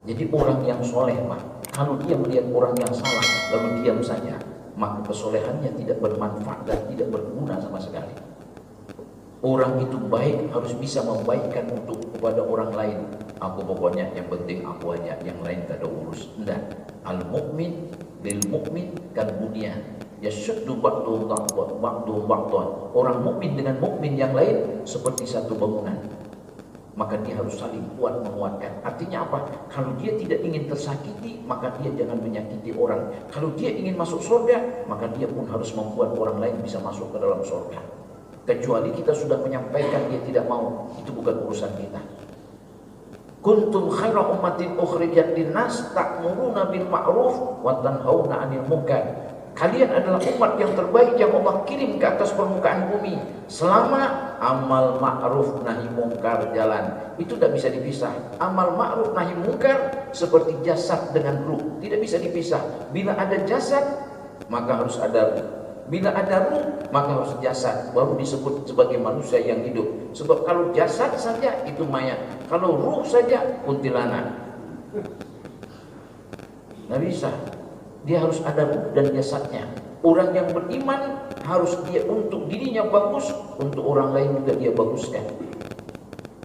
Jadi orang yang soleh, Pak, kalau dia melihat orang yang salah lalu diam saja, maka kesolehannya tidak bermanfaat dan tidak berguna sama sekali. Orang itu baik harus bisa membaikkan untuk kepada orang lain. Aku pokoknya yang penting aku aja, yang lain tak ada urus. Enggak. Al mukmin lil mukmin kal bunyan yashuddu ba'du ba'dan. Orang mukmin dengan mukmin yang lain seperti satu bangunan. Maka dia harus saling kuat menguatkan. Artinya apa? Kalau dia tidak ingin tersakiti, maka dia jangan menyakiti orang. Kalau dia ingin masuk surga, maka dia pun harus membuat orang lain bisa masuk ke dalam surga. Kecuali kita sudah menyampaikan dia tidak mau, itu bukan urusan kita. Kuntum khaira ummatin ukhrijat linnas ta'muruna bil ma'ruf wa tanhauna 'anil munkar. Kalian adalah umat yang terbaik yang Allah kirim ke atas permukaan bumi selama amal ma'ruf nahi mungkar jalan. Itu tidak bisa dipisah. Amal ma'ruf nahi mungkar seperti jasad dengan ruh, tidak bisa dipisah. Bila ada jasad, maka harus ada ruh. Bila ada ruh, maka harus jasad, baru disebut sebagai manusia yang hidup. Sebab kalau jasad saja itu mayat, kalau ruh saja kuntilanak. Nggak bisa. Dia harus ada ruh dan jasadnya. Orang yang beriman harus dia untuk dirinya bagus, untuk orang lain juga dia baguskan.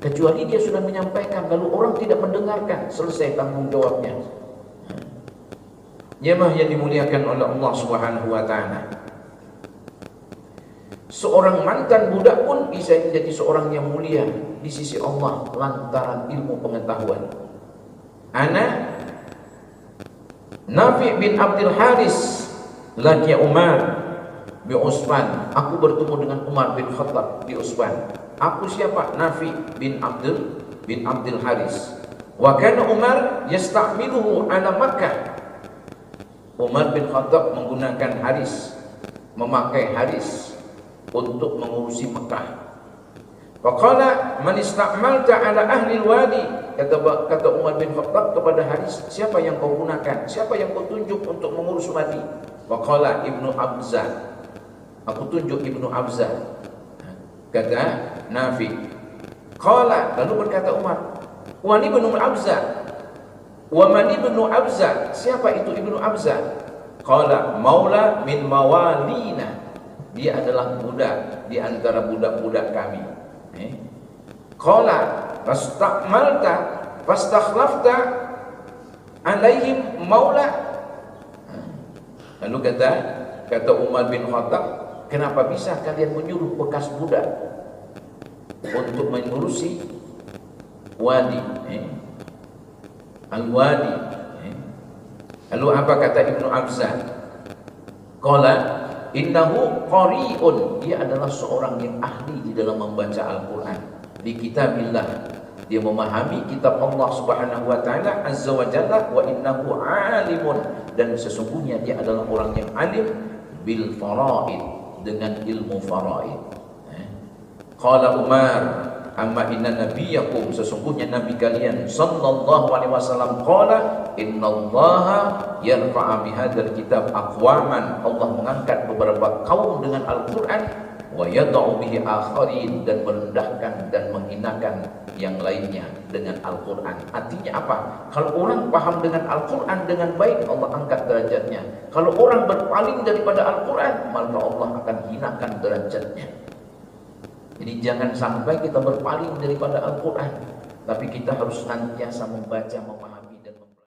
Kecuali dia sudah menyampaikan, lalu orang tidak mendengarkan, selesai tanggung jawabnya. Jemaah yang dimuliakan oleh Allah Subhanahu wa taala. Seorang mantan budak pun bisa menjadi seorang yang mulia di sisi Allah lantaran ilmu pengetahuan. Ana Nafi bin Abdul Haris laki Umar bin Utsman. Aku bertemu dengan Umar bin Khattab di Utsman. Aku siapa? Nafi bin Abdul Haris. Wa kana Umar yasta'miluhu ala Makkah. Umar bin Khattab menggunakan Haris, memakai Haris untuk mengurusi Mekah. Faqala man ista'malta ala ahli al-wadi. Kata Umar bin Khattab kepada Haris, siapa yang kau gunakan? Siapa yang kau tunjuk untuk mengurus wadi? Faqala Ibnu Abza. Aku tunjuk Ibnu Abza. Kata Nafi. Qala, lalu berkata Umar, wa ni Ibnu Abza. Wa man Ibnu Abza? Siapa itu Ibnu Abza? Qala maula min mawalina. Dia adalah budak di antara budak-budak kami. Qala fastakmalta fastakhlafta alaihim maula. Lalu kata Umar bin Khattab, kenapa bisa kalian menyuruh bekas budak untuk mengurusi wadi, al-wadi? Lalu apa kata Ibnu Abza? Qala innahu qari'un. Dia adalah seorang yang ahli di dalam membaca Al-Quran. Di kitabillah, dia memahami kitab Allah Subhanahu wa taala azza wa jalla, wa innahu alimun, dan sesungguhnya dia adalah orang yang alim bil faraid, dengan ilmu faraid. Qala Umar amma inna nabiyakum, sesungguhnya nabi kalian sallallahu alaihi wasallam qala innallaha yarfa'u bihadzal kitab aqwaman, Allah mengangkat beberapa kaum dengan Al-Qur'an, wa yad'u bihi akharin, dan merendahkan dan menghinakan yang lainnya dengan Al-Qur'an. Artinya apa? Kalau orang paham dengan Al-Qur'an dengan baik, Allah angkat derajatnya. Kalau orang berpaling daripada Al-Qur'an, maka Allah akan hinakan derajatnya. Jadi jangan sampai kita berpaling daripada Al-Quran, tapi kita harus senantiasa membaca, memahami.